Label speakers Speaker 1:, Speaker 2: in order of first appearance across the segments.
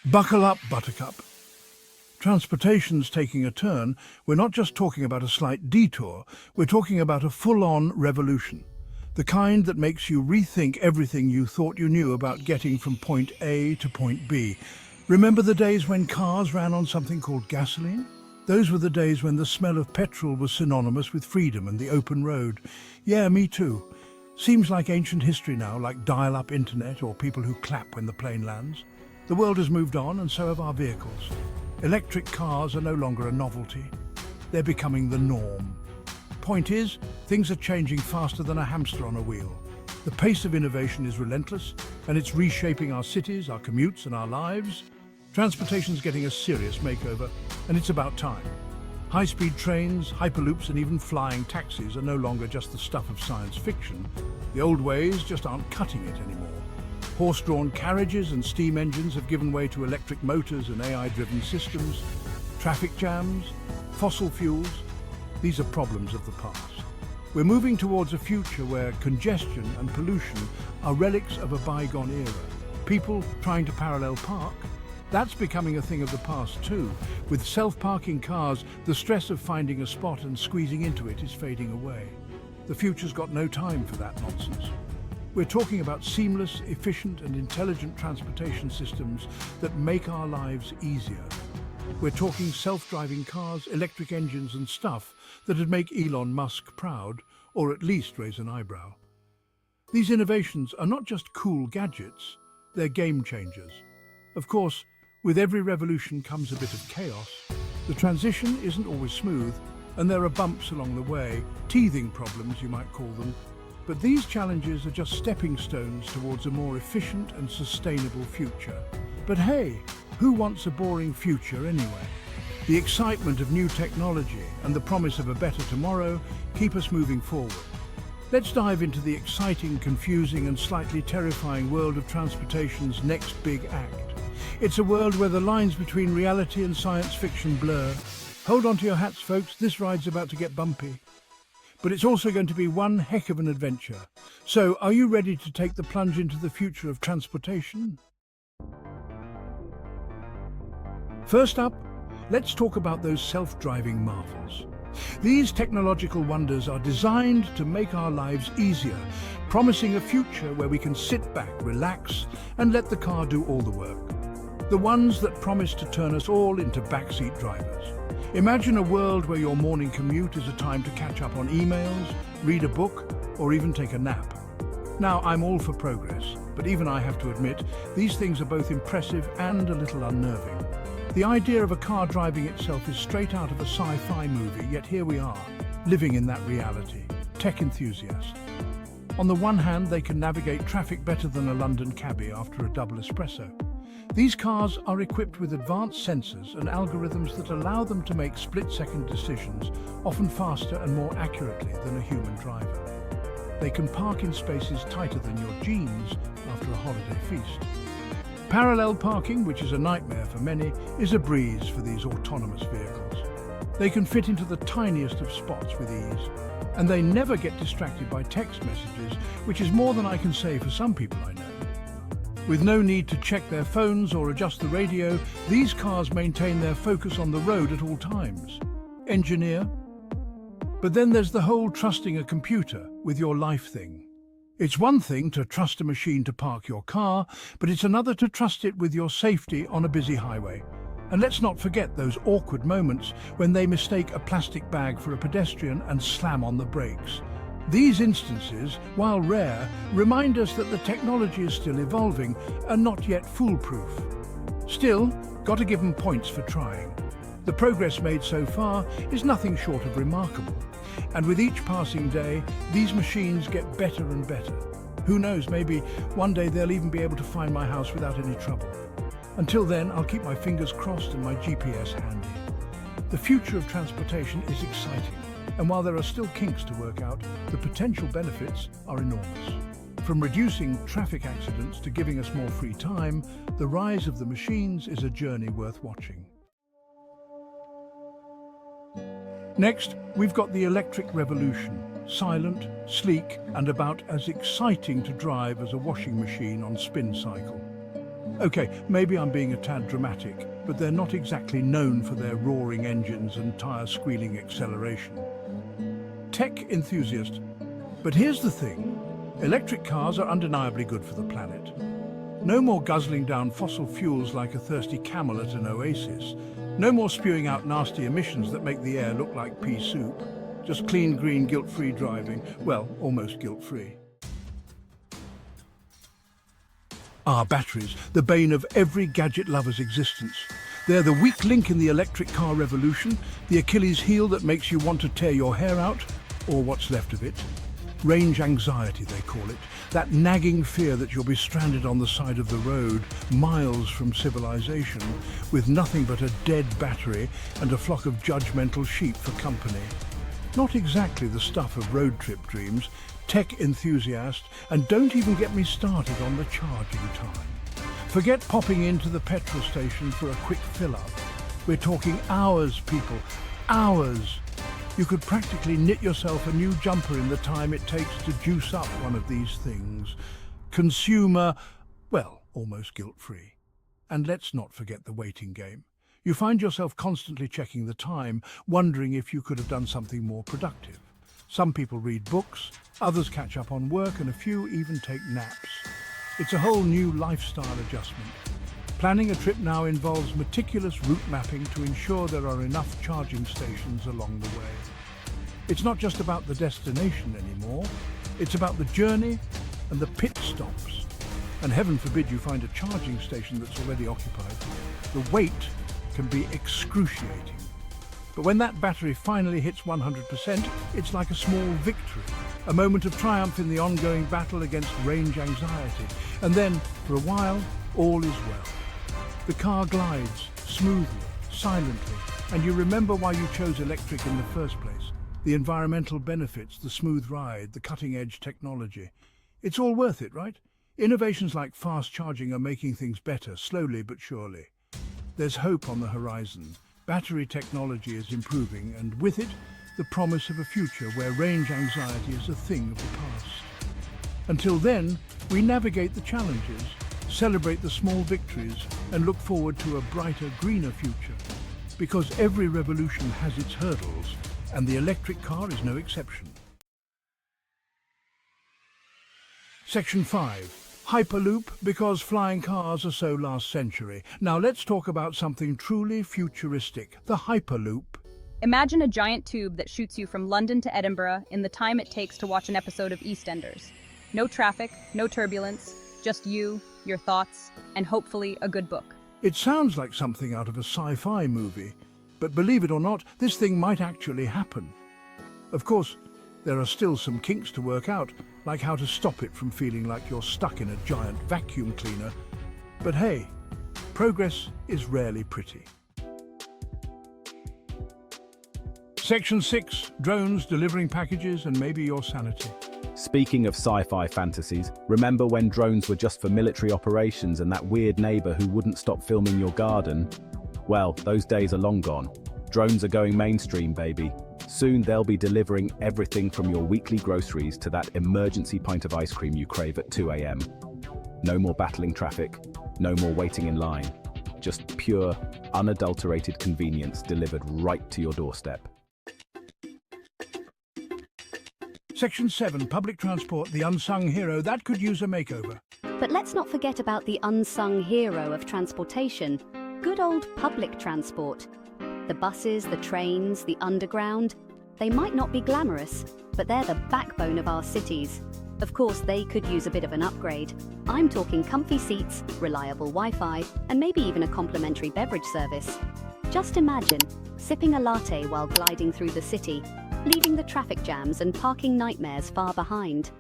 Speaker 1: Buckle up, Buttercup. Transportation's taking a turn. We're not just talking about a slight detour, we're talking about a full-on revolution. The kind that makes you rethink everything you thought you knew about getting from point A to point B. Remember the days when cars ran on something called gasoline? Those were the days when the smell of petrol was synonymous with freedom and the open road. Yeah, me too. Seems like ancient history now, like dial-up internet or people who clap when the plane lands. The world has moved on, and so have our vehicles. Electric cars are no longer a novelty. They're becoming the norm. Point is, things are changing faster than a hamster on a wheel. The pace of innovation is relentless, and it's reshaping our cities, our commutes, and our lives. Transportation's getting a serious makeover, and it's about time. High-speed trains, hyperloops, and even flying taxis are no longer just the stuff of science fiction. The old ways just aren't cutting it anymore. Horse-drawn carriages and steam engines have given way to electric motors and AI-driven systems. Traffic jams, fossil fuels, these are problems of the past. We're moving towards a future where congestion and pollution are relics of a bygone era. People trying to parallel park, that's becoming a thing of the past too. With self-parking cars, the stress of finding a spot and squeezing into it is fading away. The future's got no time for that nonsense. We're talking about seamless, efficient and intelligent transportation systems that make our lives easier. We're talking self-driving cars, electric engines and stuff that'd make Elon Musk proud, or at least raise an eyebrow. These innovations are not just cool gadgets, they're game changers. Of course, with every revolution comes a bit of chaos. The transition isn't always smooth, and there are bumps along the way, teething problems you might call them. But these challenges are just stepping stones towards a more efficient and sustainable future. But hey, who wants a boring future anyway? The excitement of new technology and the promise of a better tomorrow keep us moving forward. Let's dive into the exciting, confusing and slightly terrifying world of transportation's next big act. It's a world where the lines between reality and science fiction blur. Hold on to your hats, folks, this ride's about to get bumpy. But it's also going to be one heck of an adventure. So, are you ready to take the plunge into the future of transportation? First up, let's talk about those self-driving marvels. These technological wonders are designed to make our lives easier, promising a future where we can sit back, relax, and let the car do all the work. The ones that promise to turn us all into backseat drivers. Imagine a world where your morning commute is a time to catch up on emails, read a book, or even take a nap. Now, I'm all for progress, but even I have to admit, these things are both impressive and a little unnerving. The idea of a car driving itself is straight out of a sci-fi movie, yet here we are, living in that reality. Tech enthusiasts. On the one hand, they can navigate traffic better than a London cabbie after a double espresso. These cars are equipped with advanced sensors and algorithms that allow them to make split-second decisions, often faster and more accurately than a human driver. They can park in spaces tighter than your jeans after a holiday feast. Parallel parking, which is a nightmare for many, is a breeze for these autonomous vehicles. They can fit into the tiniest of spots with ease, and they never get distracted by text messages, which is more than I can say for some people I know. With no need to check their phones or adjust the radio, these cars maintain their focus on the road at all times. Engineer. But then there's the whole trusting a computer with your life thing. It's one thing to trust a machine to park your car, but it's another to trust it with your safety on a busy highway. And let's not forget those awkward moments when they mistake a plastic bag for a pedestrian and slam on the brakes. These instances, while rare, remind us that the technology is still evolving and not yet foolproof. Still, got to give them points for trying. The progress made so far is nothing short of remarkable. And with each passing day, these machines get better and better. Who knows, maybe one day they'll even be able to find my house without any trouble. Until then, I'll keep my fingers crossed and my GPS handy. The future of transportation is exciting. And while there are still kinks to work out, the potential benefits are enormous. From reducing traffic accidents to giving us more free time, the rise of the machines is a journey worth watching. Next, we've got the electric revolution. Silent, sleek, and about as exciting to drive as a washing machine on spin cycle. Okay, maybe I'm being a tad dramatic, but they're not exactly known for their roaring engines and tire-squealing acceleration. Tech enthusiast. But here's the thing. Electric cars are undeniably good for the planet. No more guzzling down fossil fuels like a thirsty camel at an oasis. No more spewing out nasty emissions that make the air look like pea soup. Just clean, green, guilt-free driving. Well, almost guilt-free. Batteries, the bane of every gadget lover's existence. They're the weak link in the electric car revolution, the Achilles heel that makes you want to tear your hair out, or what's left of it. Range anxiety, they call it. That nagging fear that you'll be stranded on the side of the road, miles from civilization, with nothing but a dead battery and a flock of judgmental sheep for company. Not exactly the stuff of road trip dreams, tech enthusiast, and don't even get me started on the charging time. Forget popping into the petrol station for a quick fill-up. We're talking hours, people, hours. You could practically knit yourself a new jumper in the time it takes to juice up one of these things. Consumer, well, almost guilt-free. And let's not forget the waiting game. You find yourself constantly checking the time, wondering if you could have done something more productive. Some people read books, others catch up on work, and a few even take naps. It's a whole new lifestyle adjustment. Planning a trip now involves meticulous route mapping to ensure there are enough charging stations along the way. It's not just about the destination anymore, it's about the journey and the pit stops. And heaven forbid you find a charging station that's already occupied. The wait can be excruciating. But when that battery finally hits 100%, it's like a small victory, a moment of triumph in the ongoing battle against range anxiety. And then, for a while, all is well. The car glides, smoothly, silently, and you remember why you chose electric in the first place. The environmental benefits, the smooth ride, the cutting-edge technology. It's all worth it, right? Innovations like fast charging are making things better, slowly but surely. There's hope on the horizon. Battery technology is improving, and with it, the promise of a future where range anxiety is a thing of the past. Until then, we navigate the challenges, celebrate the small victories, and look forward to a brighter, greener future. Because every revolution has its hurdles, and the electric car is no exception. Section 5. Hyperloop, because flying cars are so last century. Now let's talk about something truly futuristic, the Hyperloop.
Speaker 2: Imagine a giant tube that shoots you from London to Edinburgh in the time it takes to watch an episode of EastEnders. No traffic, no turbulence, just you, your thoughts, and hopefully a good book.
Speaker 1: It sounds like something out of a sci-fi movie, but believe it or not, this thing might actually happen. Of course, there are still some kinks to work out, like how to stop it from feeling like you're stuck in a giant vacuum cleaner. But hey, progress is rarely pretty. Section 6. Drones delivering packages and maybe your sanity.
Speaker 3: Speaking of sci-fi fantasies, remember when drones were just for military operations and that weird neighbor who wouldn't stop filming your garden? Well, those days are long gone. Drones are going mainstream, baby. Soon they'll be delivering everything from your weekly groceries to that emergency pint of ice cream you crave at 2 a.m. No more battling traffic, no more waiting in line. Just pure, unadulterated convenience delivered right to your doorstep.
Speaker 1: Section 7. Public transport, the unsung hero that could use a makeover.
Speaker 4: But let's not forget about the unsung hero of transportation, good old public transport. The buses, the trains, the underground, they might not be glamorous, but they're the backbone of our cities. Of course, they could use a bit of an upgrade. I'm talking comfy seats, reliable Wi-Fi, and maybe even a complimentary beverage service. Just imagine sipping a latte while gliding through the city, leaving the traffic jams and parking nightmares far behind.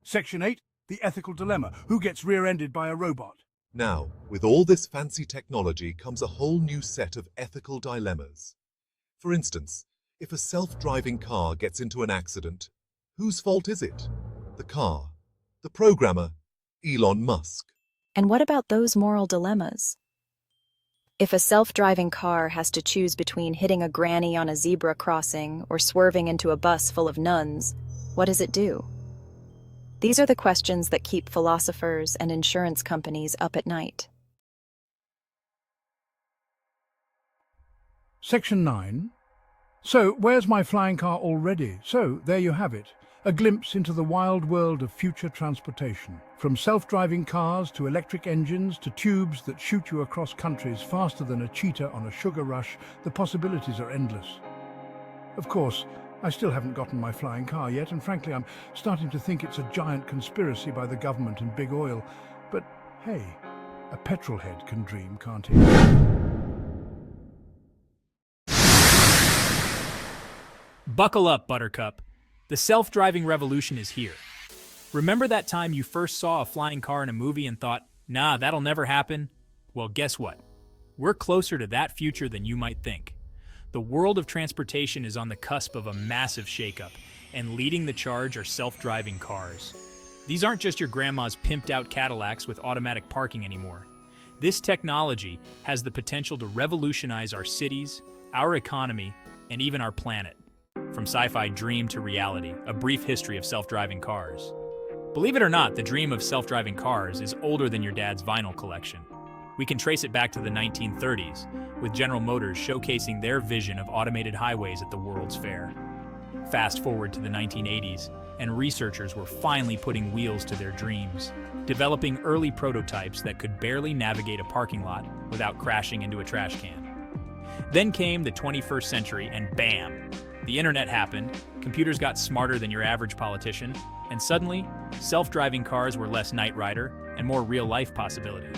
Speaker 1: Section 8. The ethical dilemma. Who gets rear-ended by a robot?
Speaker 5: Now, with all this fancy technology comes a whole new set of ethical dilemmas. For instance, if a self-driving car gets into an accident, whose fault is it? The car, the programmer, Elon Musk.
Speaker 6: And what about those moral dilemmas? If a self-driving car has to choose between hitting a granny on a zebra crossing or swerving into a bus full of nuns, what does it do? These are the questions that keep philosophers and insurance companies up at night.
Speaker 1: Section 9. So, where's my flying car already? So, there you have it. A glimpse into the wild world of future transportation. From self-driving cars to electric engines to tubes that shoot you across countries faster than a cheetah on a sugar rush, the possibilities are endless. Of course, I still haven't gotten my flying car yet, and frankly, I'm starting to think it's a giant conspiracy by the government and big oil. But hey, a petrolhead can dream, can't he?
Speaker 7: Buckle up, Buttercup. The self-driving revolution is here. Remember that time you first saw a flying car in a movie and thought, nah, that'll never happen? Well, guess what? We're closer to that future than you might think. The world of transportation is on the cusp of a massive shakeup, and leading the charge are self-driving cars. These aren't just your grandma's pimped-out Cadillacs with automatic parking anymore. This technology has the potential to revolutionize our cities, our economy, and even our planet. From sci-fi dream to reality, a brief history of self-driving cars. Believe it or not, the dream of self-driving cars is older than your dad's vinyl collection. We can trace it back to the 1930s, with General Motors showcasing their vision of automated highways at the World's Fair. Fast forward to the 1980s, and researchers were finally putting wheels to their dreams, developing early prototypes that could barely navigate a parking lot without crashing into a trash can. Then came the 21st century, and bam! The internet happened, computers got smarter than your average politician, and suddenly, self-driving cars were less Knight Rider and more real-life possibility.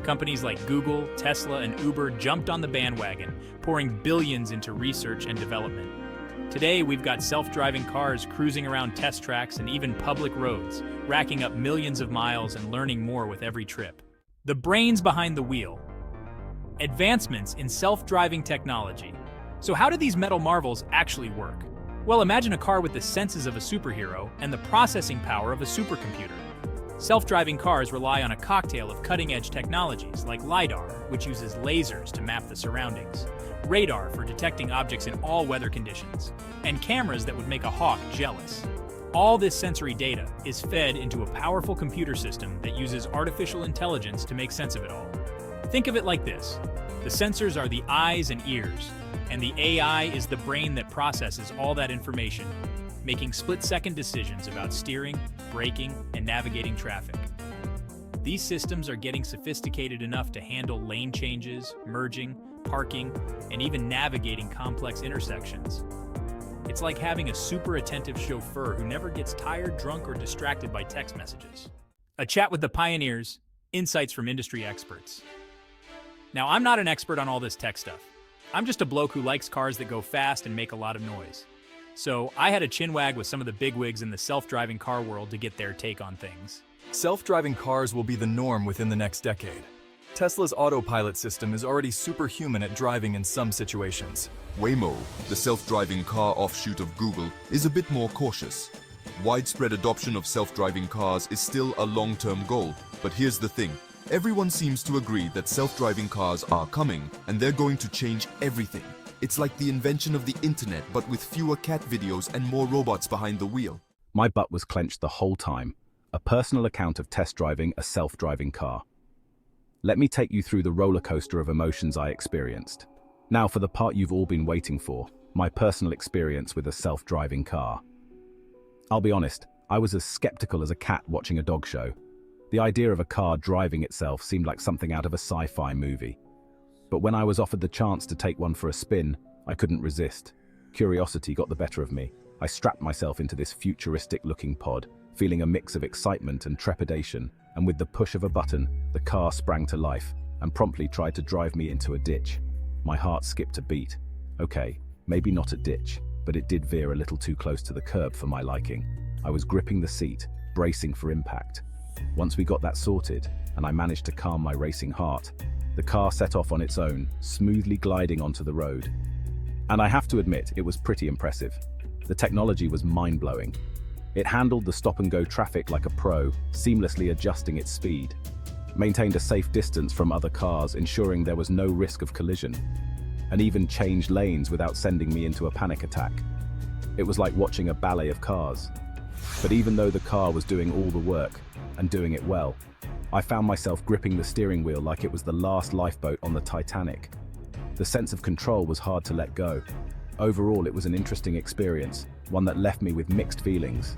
Speaker 7: Companies like Google, Tesla, and Uber jumped on the bandwagon, pouring billions into research and development. Today, we've got self-driving cars cruising around test tracks and even public roads, racking up millions of miles and learning more with every trip. The brains behind the wheel. Advancements in self-driving technology. So how do these metal marvels actually work? Well, imagine a car with the senses of a superhero and the processing power of a supercomputer. Self-driving cars rely on a cocktail of cutting-edge technologies like LiDAR, which uses lasers to map the surroundings, radar for detecting objects in all weather conditions, and cameras that would make a hawk jealous. All this sensory data is fed into a powerful computer system that uses artificial intelligence to make sense of it all. Think of it like this. The sensors are the eyes and ears, and the AI is the brain that processes all that information, making split-second decisions about steering, braking, and navigating traffic. These systems are getting sophisticated enough to handle lane changes, merging, parking, and even navigating complex intersections. It's like having a super attentive chauffeur who never gets tired, drunk, or distracted by text messages. A chat with the pioneers, insights from industry experts. Now, I'm not an expert on all this tech stuff. I'm just a bloke who likes cars that go fast and make a lot of noise. So I had a chinwag with some of the bigwigs in the self-driving car world to get their take on things.
Speaker 8: Self-driving cars will be the norm within the next decade. Tesla's autopilot system is already superhuman at driving in some situations.
Speaker 9: Waymo, the self-driving car offshoot of Google, is a bit more cautious. Widespread adoption of self-driving cars is still a long-term goal, but here's the thing. Everyone seems to agree that self-driving cars are coming, and they're going to change everything. It's like the invention of the internet, but with fewer cat videos and more robots behind the wheel.
Speaker 3: My butt was clenched the whole time. A personal account of test driving a self-driving car. Let me take you through the roller coaster of emotions I experienced. Now for the part you've all been waiting for, my personal experience with a self-driving car. I'll be honest, I was as skeptical as a cat watching a dog show. The idea of a car driving itself seemed like something out of a sci-fi movie. But when I was offered the chance to take one for a spin, I couldn't resist. Curiosity got the better of me. I strapped myself into this futuristic-looking pod, feeling a mix of excitement and trepidation, and with the push of a button, the car sprang to life and promptly tried to drive me into a ditch. My heart skipped a beat. Okay, maybe not a ditch, but it did veer a little too close to the curb for my liking. I was gripping the seat, bracing for impact. Once we got that sorted, and I managed to calm my racing heart, the car set off on its own, smoothly gliding onto the road. And I have to admit, it was pretty impressive. The technology was mind-blowing. It handled the stop-and-go traffic like a pro, seamlessly adjusting its speed, maintained a safe distance from other cars, ensuring there was no risk of collision, and even changed lanes without sending me into a panic attack. It was like watching a ballet of cars. But even though the car was doing all the work, and doing it well, I found myself gripping the steering wheel like it was the last lifeboat on the Titanic. The sense of control was hard to let go. Overall, it was an interesting experience, one that left me with mixed feelings.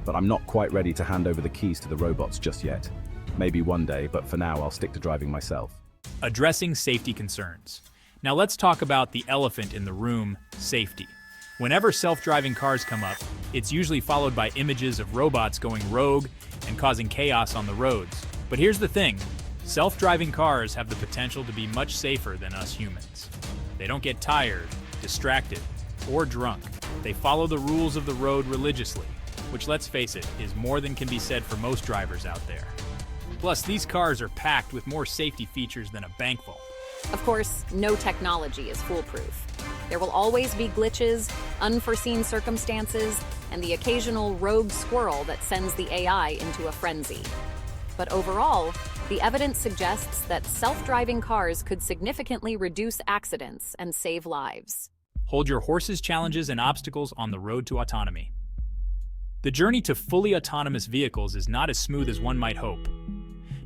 Speaker 3: But I'm not quite ready to hand over the keys to the robots just yet. Maybe one day, but for now I'll stick to driving myself.
Speaker 7: Addressing safety concerns. Now let's talk about the elephant in the room, safety. Whenever self-driving cars come up, it's usually followed by images of robots going rogue and causing chaos on the roads. But here's the thing, self-driving cars have the potential to be much safer than us humans. They don't get tired, distracted, or drunk. They follow the rules of the road religiously, which, let's face it, is more than can be said for most drivers out there. Plus, these cars are packed with more safety features than a bank vault.
Speaker 10: Of course, no technology is foolproof. There will always be glitches, unforeseen circumstances, and the occasional rogue squirrel that sends the AI into a frenzy. But overall, the evidence suggests that self-driving cars could significantly reduce accidents and save lives.
Speaker 7: Hold your horses, challenges, and obstacles on the road to autonomy. The journey to fully autonomous vehicles is not as smooth as one might hope.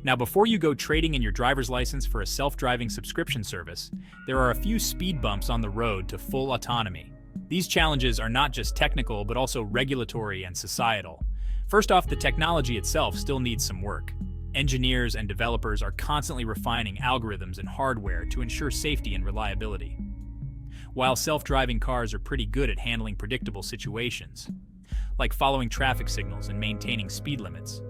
Speaker 7: Now, before you go trading in your driver's license for a self-driving subscription service, there are a few speed bumps on the road to full autonomy. These challenges are not just technical, but also regulatory and societal. First off, the technology itself still needs some work. Engineers and developers are constantly refining algorithms and hardware to ensure safety and reliability. While self-driving cars are pretty good at handling predictable situations, like following traffic signals and maintaining speed limits,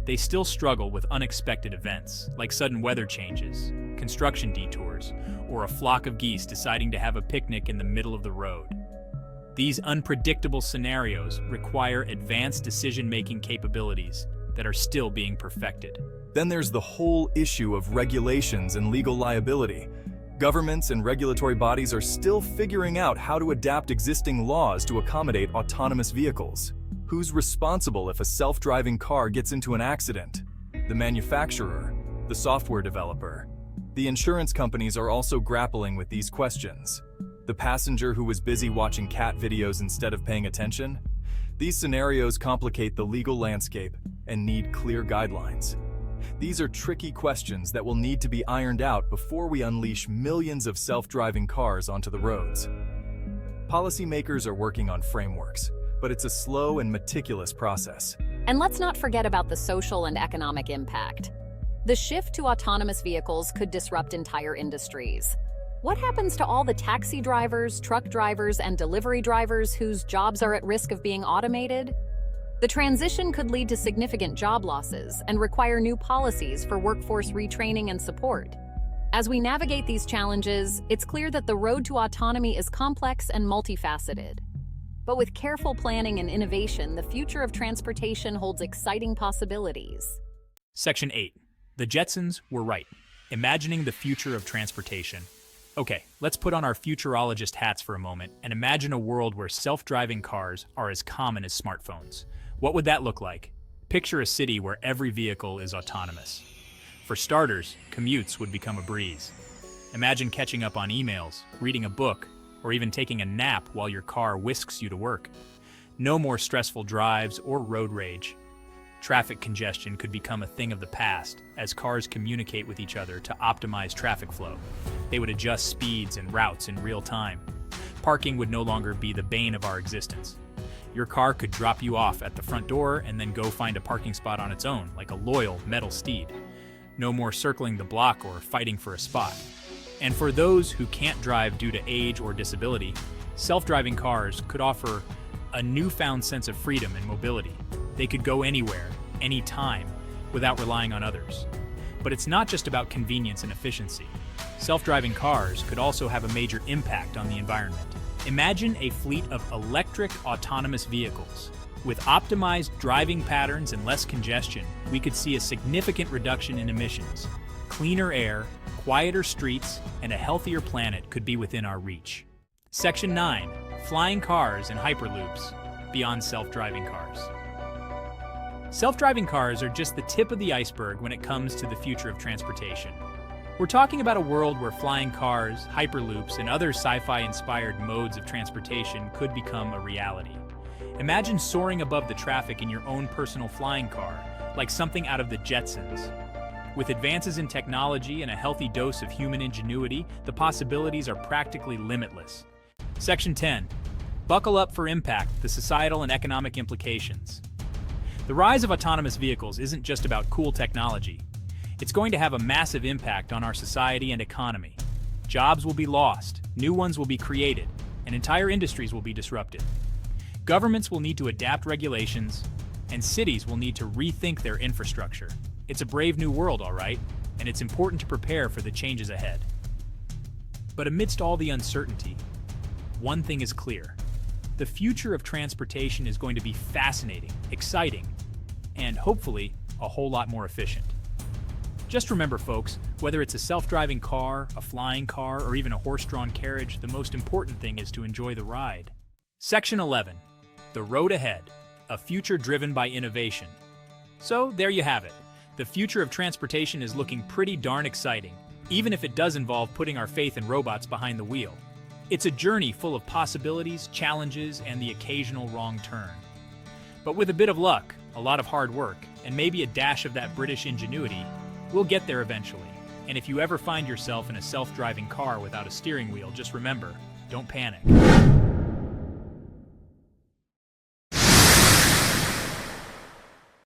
Speaker 7: they still struggle with unexpected events, like sudden weather changes, construction detours, or a flock of geese deciding to have a picnic in the middle of the road. These unpredictable scenarios require advanced decision-making capabilities that are still being perfected.
Speaker 8: Then there's the whole issue of regulations and legal liability. Governments and regulatory bodies are still figuring out how to adapt existing laws to accommodate autonomous vehicles. Who's responsible if a self-driving car gets into an accident? The manufacturer, the software developer. The insurance companies are also grappling with these questions. The passenger who was busy watching cat videos instead of paying attention? These scenarios complicate the legal landscape and need clear guidelines. These are tricky questions that will need to be ironed out before we unleash millions of self-driving cars onto the roads. Policymakers are working on frameworks, but it's a slow and meticulous process.
Speaker 10: And let's not forget about the social and economic impact. The shift to autonomous vehicles could disrupt entire industries. What happens to all the taxi drivers, truck drivers, and delivery drivers whose jobs are at risk of being automated? The transition could lead to significant job losses and require new policies for workforce retraining and support. As we navigate these challenges, it's clear that the road to autonomy is complex and multifaceted. But with careful planning and innovation, the future of transportation holds exciting possibilities.
Speaker 7: Section 8. The Jetsons were right. Imagining the future of transportation. Okay, let's put on our futurologist hats for a moment and imagine a world where self-driving cars are as common as smartphones. What would that look like? Picture a city where every vehicle is autonomous. For starters, commutes would become a breeze. Imagine catching up on emails, reading a book, or even taking a nap while your car whisks you to work. No more stressful drives or road rage. Traffic congestion could become a thing of the past as cars communicate with each other to optimize traffic flow. They would adjust speeds and routes in real time. Parking would no longer be the bane of our existence. Your car could drop you off at the front door and then go find a parking spot on its own, like a loyal metal steed. No more circling the block or fighting for a spot. And for those who can't drive due to age or disability, self-driving cars could offer a newfound sense of freedom and mobility. They could go anywhere, anytime, without relying on others. But it's not just about convenience and efficiency. Self-driving cars could also have a major impact on the environment. Imagine a fleet of electric autonomous vehicles. With optimized driving patterns and less congestion, we could see a significant reduction in emissions. Cleaner air, quieter streets, and a healthier planet could be within our reach. Section 9. Flying cars and hyperloops beyond self-driving cars. Self-driving cars are just the tip of the iceberg when it comes to the future of transportation. We're talking about a world where flying cars, hyperloops, and other sci-fi inspired modes of transportation could become a reality. Imagine soaring above the traffic in your own personal flying car, like something out of the Jetsons. With advances in technology and a healthy dose of human ingenuity, the possibilities are practically limitless. Section 10. Buckle up for impact, the societal and economic implications. The rise of autonomous vehicles isn't just about cool technology. It's going to have a massive impact on our society and economy. Jobs will be lost, new ones will be created, and entire industries will be disrupted. Governments will need to adapt regulations, and cities will need to rethink their infrastructure. It's a brave new world, all right, and it's important to prepare for the changes ahead. But amidst all the uncertainty, one thing is clear. The future of transportation is going to be fascinating, exciting, and hopefully a whole lot more efficient. Just remember, folks, whether it's a self-driving car, a flying car, or even a horse-drawn carriage, the most important thing is to enjoy the ride. Section 11. The road ahead, a future driven by innovation. So there you have it. The future of transportation is looking pretty darn exciting, even if it does involve putting our faith in robots behind the wheel. It's a journey full of possibilities, challenges, and the occasional wrong turn. But with a bit of luck, a lot of hard work, and maybe a dash of that British ingenuity, we'll get there eventually. And if you ever find yourself in a self-driving car without a steering wheel, just remember, don't panic.